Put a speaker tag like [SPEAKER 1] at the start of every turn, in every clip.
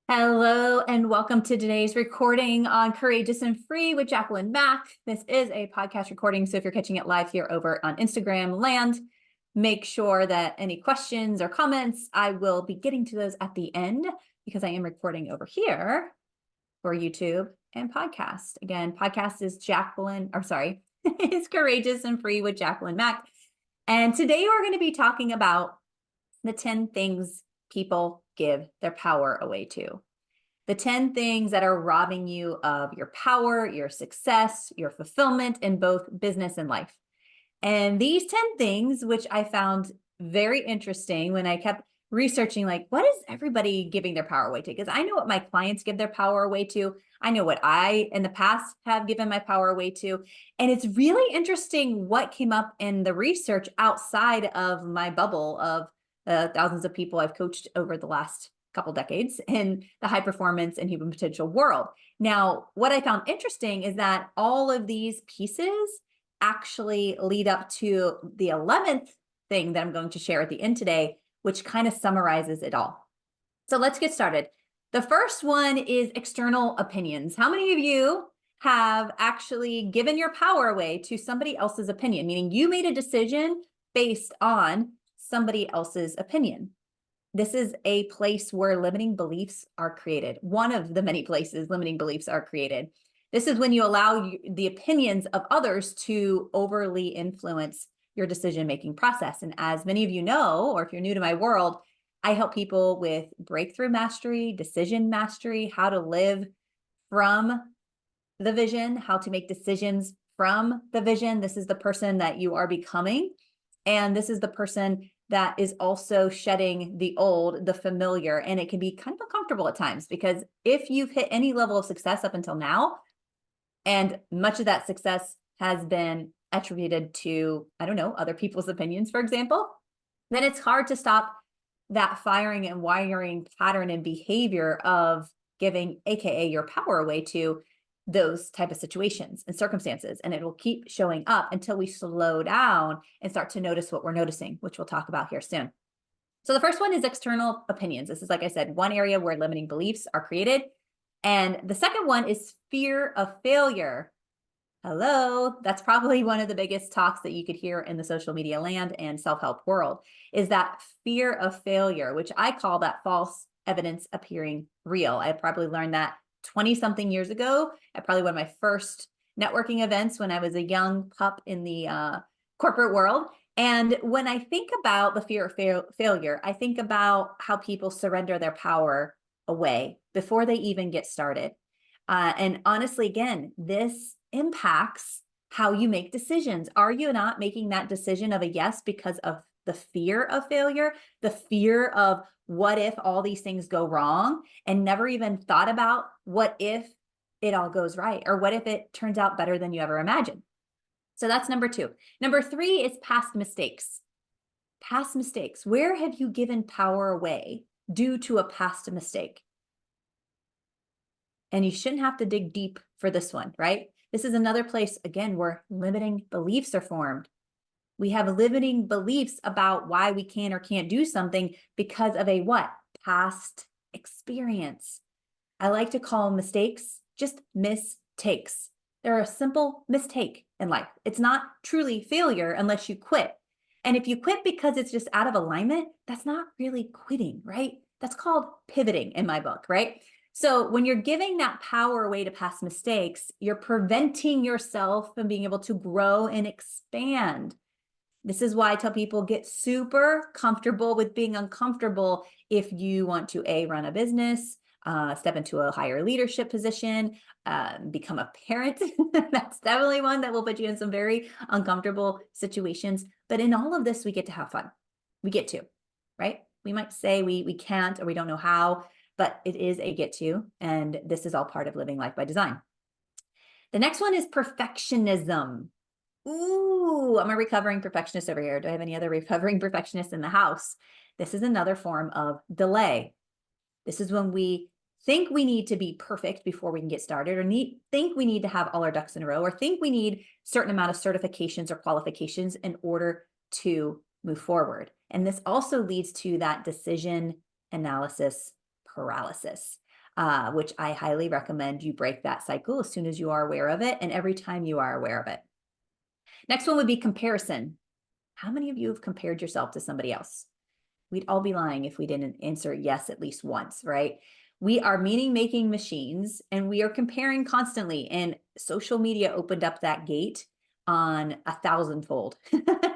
[SPEAKER 1] Hello and welcome to today's recording on Courageous and Free with Jacquelyn Mack. This is a podcast recording, so if you're catching it live here over on Instagram land, make sure that any questions or comments, I will be getting to those at the end because I am recording over here for YouTube and podcast. Again, podcast is it's Courageous and Free with Jacquelyn Mack. And today we're going to be talking about the 10 things people give their power away to. The 10 things that are robbing you of your power, your success, your fulfillment in both business and life. And these 10 things, which I found very interesting when I kept researching, like, what is everybody giving their power away to? Because I know what my clients give their power away to. I know what I, in the past, have given my power away to. And it's really interesting what came up in the research outside of my bubble of thousands of people I've coached over the last couple decades in the high performance and human potential world. Now, what I found interesting is that all of these pieces actually lead up to the 11th thing that I'm going to share at the end today, which kind of summarizes it all. So let's get started. The first one is external opinions. How many of you have actually given your power away to somebody else's opinion, meaning you made a decision based on somebody else's opinion? This is a place where limiting beliefs are created. One of the many places limiting beliefs are created. This is when you allow the opinions of others to overly influence your decision-making process. And as many of you know, or if you're new to my world, I help people with breakthrough mastery, decision mastery, how to live from the vision, how to make decisions from the vision. This is the person that you are becoming. And this is the person that is also shedding the old, the familiar, and it can be kind of uncomfortable at times because if you've hit any level of success up until now, and much of that success has been attributed to, I don't know, other people's opinions, for example, then it's hard to stop that firing and wiring pattern and behavior of giving, AKA your power away to those type of situations and circumstances. And it will keep showing up until we slow down and start to notice what we're noticing, which we'll talk about here soon. So the first one is external opinions. This is, like I said, one area where limiting beliefs are created. And the second one is fear of failure. Hello, that's probably one of the biggest talks that you could hear in the social media land and self-help world, is that fear of failure, which I call that false evidence appearing real. I probably learned that 20 something years ago at probably one of my first networking events when I was a young pup in the corporate world. And when I think about the fear of failure, I think about how people surrender their power away before they even get started. And honestly, again, this impacts how you make decisions. Are you not making that decision of a yes because of the fear of failure, the fear of what if all these things go wrong, and never even thought about what if it all goes right, or what if it turns out better than you ever imagined? So that's number two. Number three is past mistakes. Past mistakes. Where have you given power away due to a past mistake? And you shouldn't have to dig deep for this one, right? This is another place, again, where limiting beliefs are formed. We have limiting beliefs about why we can or can't do something because of a what? Past experience. I like to call mistakes just mistakes. They're a simple mistake in life. It's not truly failure unless you quit. And if you quit because it's just out of alignment, that's not really quitting, right? That's called pivoting in my book, right? So when you're giving that power away to past mistakes, you're preventing yourself from being able to grow and expand. This is why I tell people get super comfortable with being uncomfortable if you want to run a business, step into a higher leadership position, become a parent. That's definitely one that will put you in some very uncomfortable situations. But in all of this, we get to have fun. We get to, right? We might say we can't or we don't know how, but it is a get to, and this is all part of living life by design. The next one is perfectionism. Ooh, I'm a recovering perfectionist over here. Do I have any other recovering perfectionists in the house? This is another form of delay. This is when we think we need to be perfect before we can get started, or think we need to have all our ducks in a row, or think we need a certain amount of certifications or qualifications in order to move forward. And this also leads to that decision analysis paralysis. which I highly recommend you break that cycle as soon as you are aware of it and every time you are aware of it. Next one would be comparison. How many of you have compared yourself to somebody else? We'd all be lying if we didn't answer yes at least once, right? We are meaning-making machines, and we are comparing constantly. And social media opened up that gate on 1,000-fold,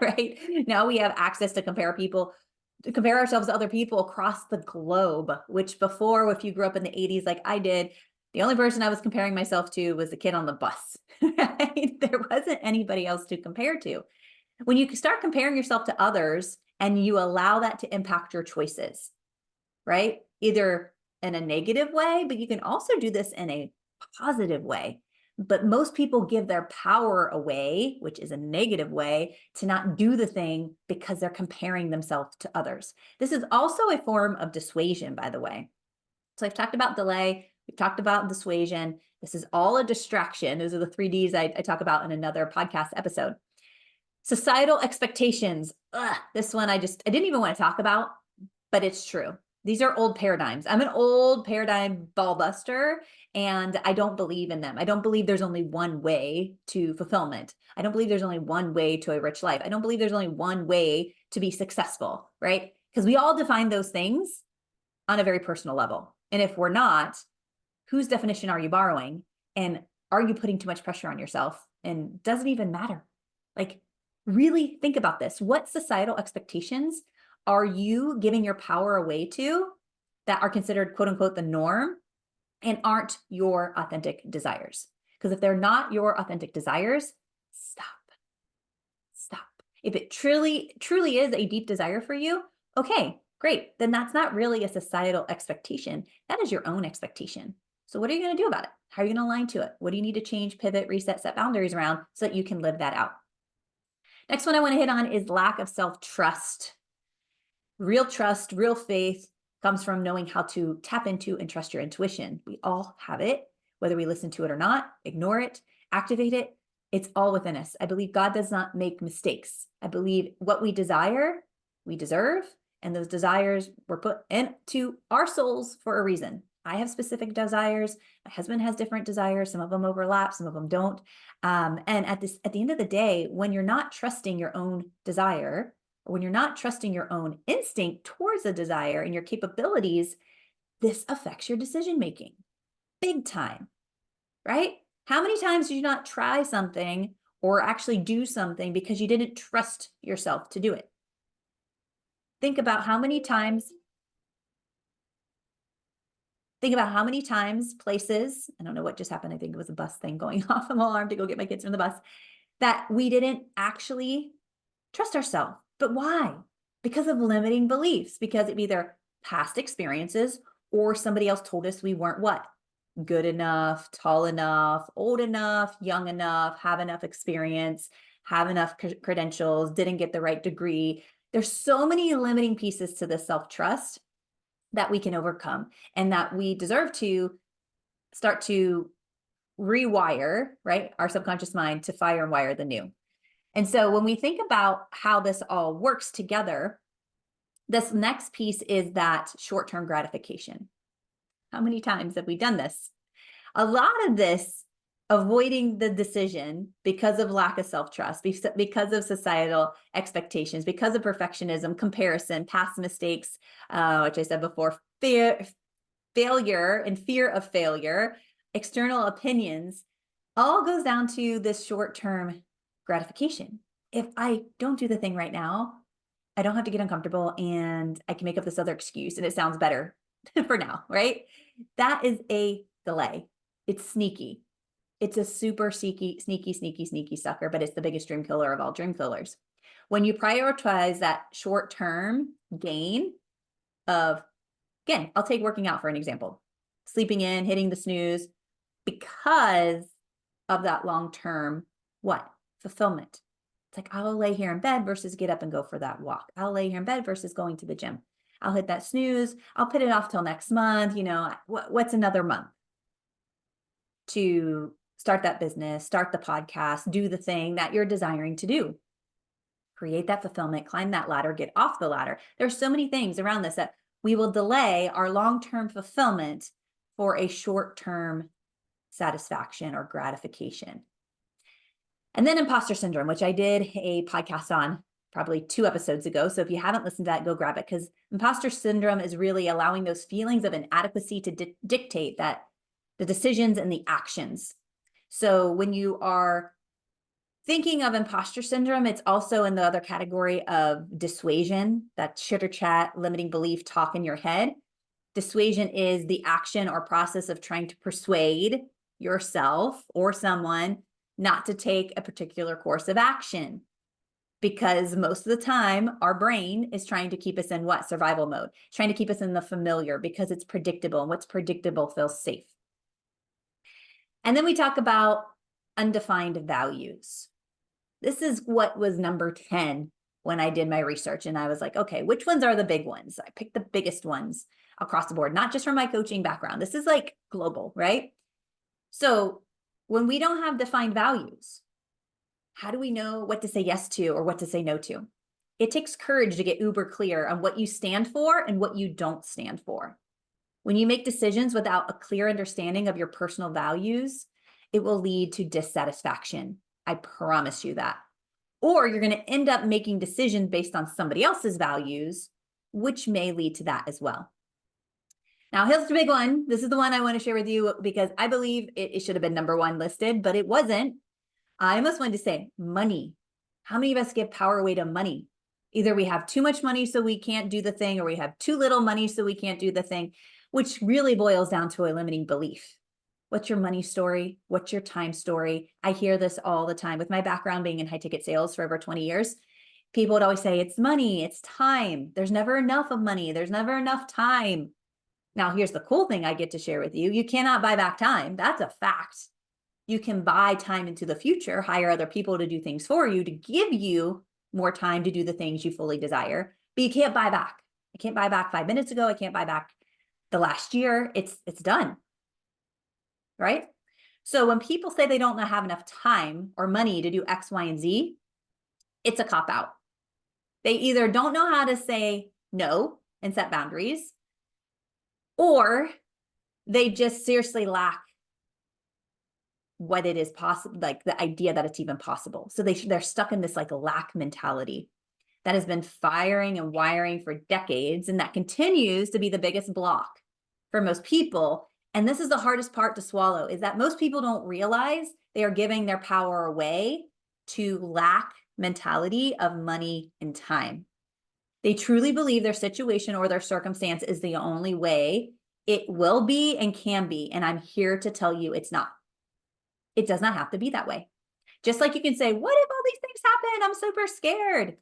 [SPEAKER 1] right? Now we have access to compare ourselves to other people across the globe, which before, if you grew up in the 80s like I did, the only person I was comparing myself to was the kid on the bus, right? There wasn't anybody else to compare to. When you start comparing yourself to others and you allow that to impact your choices, right? Either in a negative way, but you can also do this in a positive way. But most people give their power away, which is a negative way, to not do the thing because they're comparing themselves to others. This is also a form of dissuasion, by the way. So I've talked about delay. We've talked about dissuasion. This is all a distraction. Those are the 3Ds I talk about in another podcast episode. Societal expectations. This one I didn't even want to talk about, but it's true. These are old paradigms. I'm an old paradigm ball buster, and I don't believe in them. I don't believe there's only one way to fulfillment. I don't believe there's only one way to a rich life. I don't believe there's only one way to be successful, right? Because we all define those things on a very personal level. And if we're not, whose definition are you borrowing? And are you putting too much pressure on yourself? And does it even matter? Like, really think about this. What societal expectations are you giving your power away to that are considered quote unquote the norm and aren't your authentic desires? Because if they're not your authentic desires, stop. If it truly is a deep desire for you, okay, great. Then that's not really a societal expectation. That is your own expectation. So what are you going to do about it? How are you going to align to it? What do you need to change, pivot, reset, set boundaries around so that you can live that out? Next one I want to hit on is lack of self-trust. Real trust, real faith comes from knowing how to tap into and trust your intuition. We all have it, whether we listen to it or not, ignore it, activate it. It's all within us. I believe God does not make mistakes. I believe what we desire, we deserve, and those desires were put into our souls for a reason. I have specific desires. My husband has different desires. Some of them overlap, some of them don't. And at the end of the day, when you're not trusting your own desire, or when you're not trusting your own instinct towards a desire and your capabilities, this affects your decision-making big time, right? How many times did you not try something or actually do something because you didn't trust yourself to do it? Think about how many times, places, I don't know what just happened. I think it was a bus thing going off, an alarm to go get my kids from the bus, that we didn't actually trust ourselves. But why? Because of limiting beliefs, because of either past experiences or somebody else told us we weren't what? Good enough, tall enough, old enough, young enough, have enough experience, have enough credentials, didn't get the right degree. There's so many limiting pieces to this self-trust that we can overcome and that we deserve to start to rewire, right? Our subconscious mind to fire and wire the new. And so when we think about how this all works together, this next piece is that short-term gratification. How many times have we done this? A lot of this avoiding the decision because of lack of self-trust, because of societal expectations, because of perfectionism, comparison, past mistakes, which I said before, failure and fear of failure, external opinions, all goes down to this short-term gratification. If I don't do the thing right now, I don't have to get uncomfortable and I can make up this other excuse and it sounds better for now, right? That is a delay. It's sneaky. It's a super sneaky sucker, but it's the biggest dream killer of all dream killers. When you prioritize that short-term gain of, again, I'll take working out for an example, sleeping in, hitting the snooze, because of that long-term, what? Fulfillment. It's like, I'll lay here in bed versus get up and go for that walk. I'll lay here in bed versus going to the gym. I'll hit that snooze. I'll put it off till next month. You know, what's another month to start that business, start the podcast, do the thing that you're desiring to do. Create that fulfillment, climb that ladder, get off the ladder. There's so many things around this that we will delay our long-term fulfillment for a short-term satisfaction or gratification. And then imposter syndrome, which I did a podcast on probably 2 episodes ago. So if you haven't listened to that, go grab it, because imposter syndrome is really allowing those feelings of inadequacy to dictate that the decisions and the actions. So when you are thinking of imposter syndrome, it's also in the other category of dissuasion, that chitter chat, limiting belief talk in your head. Dissuasion is the action or process of trying to persuade yourself or someone not to take a particular course of action. Because most of the time, our brain is trying to keep us in what? Survival mode, trying to keep us in the familiar because it's predictable, and what's predictable feels safe. And then we talk about undefined values. This is what was number 10 when I did my research. And I was like, okay, which ones are the big ones? I picked the biggest ones across the board, not just from my coaching background. This is like global, right? So when we don't have defined values, how do we know what to say yes to or what to say no to? It takes courage to get uber clear on what you stand for and what you don't stand for. When you make decisions without a clear understanding of your personal values, it will lead to dissatisfaction. I promise you that. Or you're going to end up making decisions based on somebody else's values, which may lead to that as well. Now, here's the big one. This is the one I want to share with you because I believe it should have been number 1 listed, but it wasn't. I almost wanted to say money. How many of us give power away to money? Either we have too much money so we can't do the thing, or we have too little money so we can't do the thing, which really boils down to a limiting belief. What's your money story? What's your time story? I hear this all the time. With my background being in high ticket sales for over 20 years, people would always say, it's money, it's time. There's never enough of money. There's never enough time. Now, here's the cool thing I get to share with you. You cannot buy back time. That's a fact. You can buy time into the future, hire other people to do things for you, to give you more time to do the things you fully desire, but you can't buy back. I can't buy back 5 minutes ago. I can't buy back the last year. It's done, right? So when people say they don't have enough time or money to do X, Y, and Z, it's a cop-out. They either don't know how to say no and set boundaries, or they just seriously lack what it is possible, like the idea that it's even possible. So they're stuck in this like lack mentality that has been firing and wiring for decades, and that continues to be the biggest block for most people. And this is the hardest part to swallow, is that most people don't realize they are giving their power away to lack mentality of money and time. They truly believe their situation or their circumstance is the only way it will be and can be. And I'm here to tell you it's not. It does not have to be that way. Just like you can say, what if all these things happen? I'm super scared.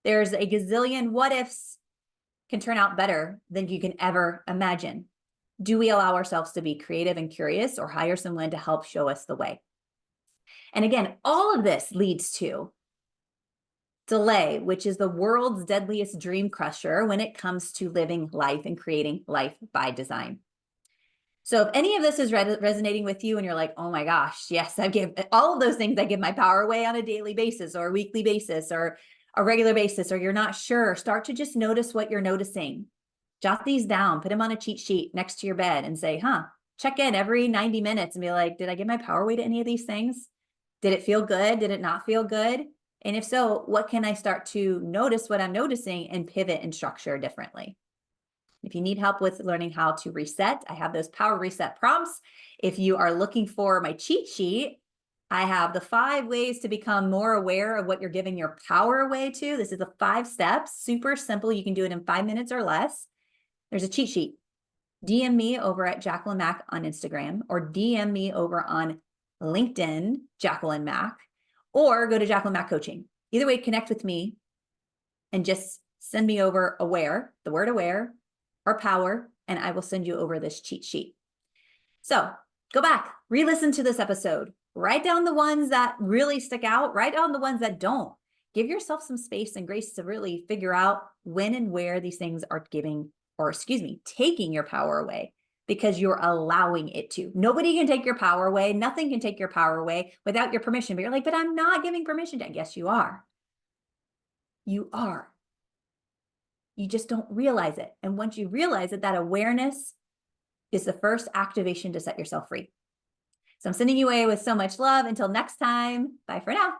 [SPEAKER 1] There's a gazillion what ifs can turn out better than you can ever imagine. Do we allow ourselves to be creative and curious, or hire someone to help show us the way? And again, all of this leads to delay, which is the world's deadliest dream crusher when it comes to living life and creating life by design. So if any of this is resonating with you and you're like, oh my gosh, yes, I give all of those things, I give my power away on a daily basis or a weekly basis or a regular basis, or you're not sure, start to just notice what you're noticing. Jot these down, put them on a cheat sheet next to your bed and say, check in every 90 minutes and be like, did I give my power away to any of these things? Did it feel good? Did it not feel good? And if so, what can I start to notice what I'm noticing and pivot and structure differently? If you need help with learning how to reset, I have those power reset prompts. If you are looking for my cheat sheet, I have the 5 ways to become more aware of what you're giving your power away to. This is the 5 steps, super simple. You can do it in 5 minutes or less. There's a cheat sheet. DM me over at Jacquelyn Mack on Instagram, or DM me over on LinkedIn, Jacquelyn Mack, or go to Jacquelyn Mack Coaching. Either way, connect with me and just send me over aware, the word aware, or power, and I will send you over this cheat sheet. So go back, re-listen to this episode, write down the ones that really stick out, write down the ones that don't. Give yourself some space and grace to really figure out when and where these things are taking your power away, because you're allowing it to. Nobody can take your power away. Nothing can take your power away without your permission. But you're like, but I'm not giving permission to. Yes, you are. You are. You just don't realize it. And once you realize it, that awareness is the first activation to set yourself free. So I'm sending you away with so much love. Until next time, bye for now.